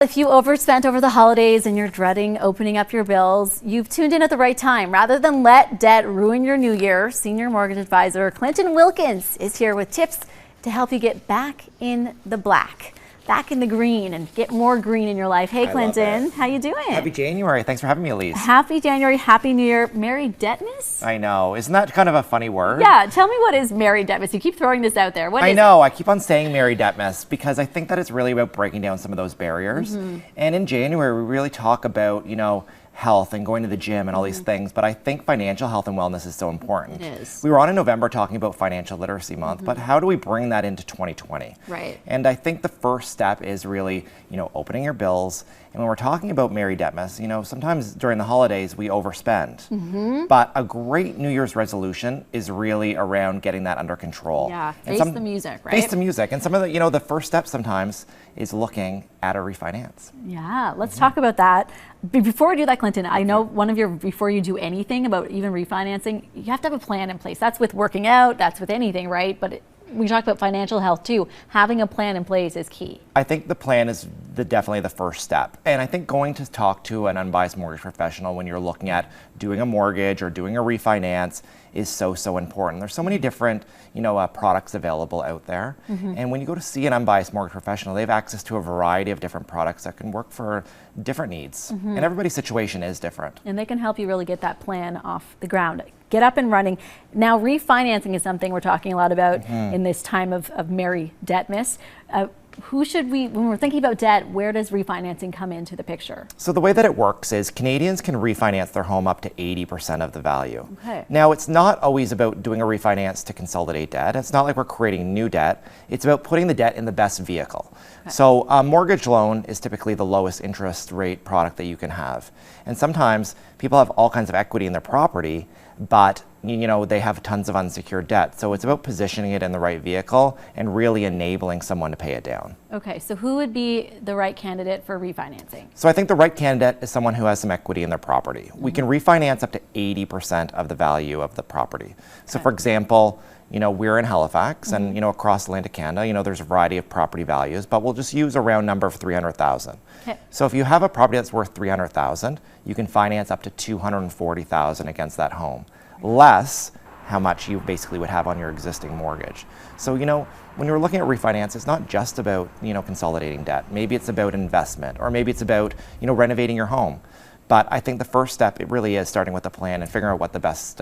If you overspent over the holidays and you're dreading opening up your bills, you've tuned in at the right time. Rather than let debt ruin your new year, senior mortgage advisor Clinton Wilkins is here with tips to help you get back in the black, back in the green, and get more green in your life. Hey, Clinton, how you doing? Happy January. Thanks for having me, Alyse. Happy January. Happy New Year. Merry Debtmas? I know. Isn't that kind of a funny word? Yeah. Tell me, what is Merry Debtmas? You keep throwing this out there. What is I know. I keep on saying Merry Debtmas because I think that it's really about breaking down some of those barriers. And in January, we really talk about, health and going to the gym and all these things, but I think financial health and wellness is so important. It is. We were on in November talking about Financial Literacy Month, but how do we bring that into 2020? Right. And I think the first step is really, opening your bills. And when we're talking about Merry Debtmas, sometimes during the holidays we overspend. But a great New Year's resolution is really around getting that under control. Yeah, And face the music, right? Face the music. And some of the, the first step sometimes is looking at a refinance. Yeah, let's talk about that. Before we do that, Clinton, I know before you do anything about even refinancing, you have to have a plan in place. That's with working out, that's with anything, right? But we talk about financial health too. Having a plan in place is key. I think the plan is definitely the first step. And I think going to talk to an unbiased mortgage professional when you're looking at doing a mortgage or doing a refinance is so important. There's so many different products available out there. And when you go to see an unbiased mortgage professional, they have access to a variety of different products that can work for different needs. And everybody's situation is different. And they can help you really get that plan off the ground. Get up and running. Now, refinancing is something we're talking a lot about in this time of Merry Debtmas. When we're thinking about debt, where does refinancing come into the picture? So the way that it works is Canadians can refinance their home up to 80% of the value. Okay. Now, it's not always about doing a refinance to consolidate debt. It's not like we're creating new debt. It's about putting the debt in the best vehicle. Okay. So a mortgage loan is typically the lowest interest rate product that you can have. And sometimes people have all kinds of equity in their property, but they have tons of unsecured debt. So it's about positioning it in the right vehicle and really enabling someone to pay it down. Okay, so who would be the right candidate for refinancing? So I think the right candidate is someone who has some equity in their property. We can refinance up to 80% of the value of the property. So for example, we're in Halifax and across Atlantic Canada, there's a variety of property values, but we'll just use a round number of 300,000. Okay. So if you have a property that's worth 300,000, you can finance up to 240,000 against that home, less how much you basically would have on your existing mortgage. So, when you're looking at refinance, it's not just about, consolidating debt. Maybe it's about investment, or maybe it's about, renovating your home. But I think the first step, it really is starting with a plan and figuring out what the best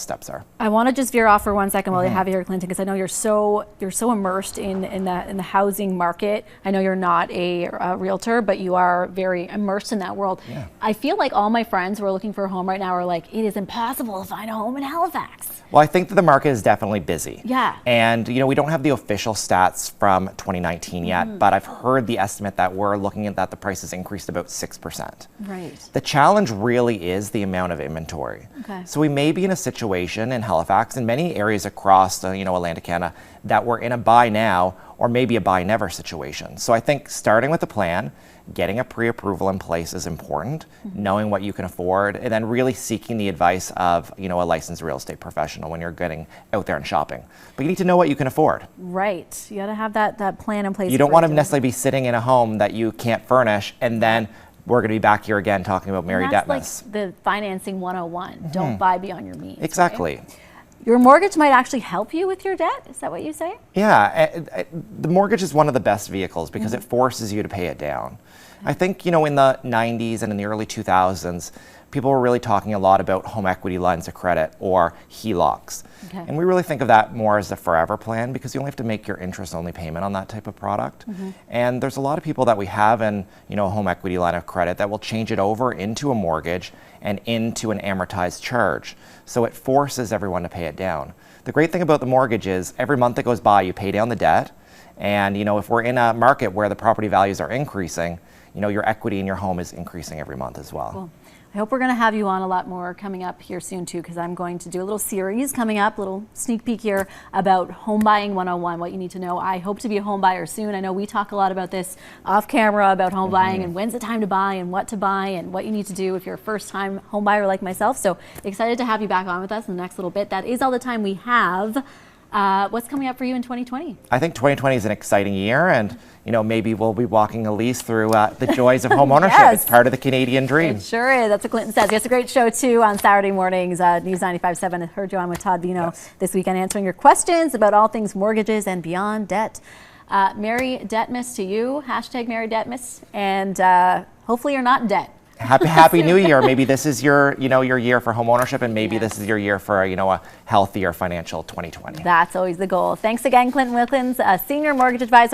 steps are. I want to just veer off for 1 second while you have you here, Clinton, because I know you're so immersed in the housing market. I know you're not a realtor, but you are very immersed in that world. Yeah. I feel like all my friends who are looking for a home right now are like, it is impossible to find a home in Halifax. Well, I think that the market is definitely busy. Yeah. And, we don't have the official stats from 2019 yet, but I've heard the estimate that we're looking at that the prices increased about 6%. Right. The challenge really is the amount of inventory. Okay. So we may be in a situation in Halifax and many areas across, Atlantic Canada, that we're in a buy now or maybe a buy never situation. So I think starting with a plan, getting a pre-approval in place is important, knowing what you can afford, and then really seeking the advice of, a licensed real estate professional when you're getting out there and shopping. But you need to know what you can afford. Right. You got to have that plan in place. You don't want to necessarily be sitting in a home that you can't furnish and then we're going to be back here again talking about Merry Debtmas. That's like the financing 101. Don't buy beyond your means. Exactly. Right? Your mortgage might actually help you with your debt. Is that what you say? Yeah. The mortgage is one of the best vehicles because it forces you to pay it down. I think, in the 90s and in the early 2000s, people were really talking a lot about home equity lines of credit or HELOCs. Okay. And we really think of that more as a forever plan because you only have to make your interest-only payment on that type of product. And there's a lot of people that we have in, a home equity line of credit that will change it over into a mortgage and into an amortized charge. So it forces everyone to pay it down. The great thing about the mortgage is every month that goes by, you pay down the debt. And, if we're in a market where the property values are increasing, your equity in your home is increasing every month as well. Cool. I hope we're going to have you on a lot more coming up here soon too, because I'm going to do a little series coming up, little sneak peek here about home buying 101, what you need to know. I hope to be a home buyer soon. I know we talk a lot about this off camera about home buying and when's the time to buy and what you need to do if you're a first time home buyer like myself. So excited to have you back on with us in the next little bit. That is all the time we have. What's coming up for you in 2020? I think 2020 is an exciting year, and maybe we'll be walking Alyse through the joys of home ownership. Yes. It's part of the Canadian dream. It sure is. That's what Clinton says. It's a great show too on Saturday mornings. News 95.7. I heard you on with Todd Vino this weekend answering your questions about all things mortgages and beyond debt. Merry Debtmas to you. Hashtag Merry Debtmas, and hopefully you're not in debt. Happy New Year. Maybe this is your year for home ownership, and maybe this is your year for a healthier financial 2020. That's always the goal. Thanks again, Clinton Wilkins, Senior Mortgage Advisor.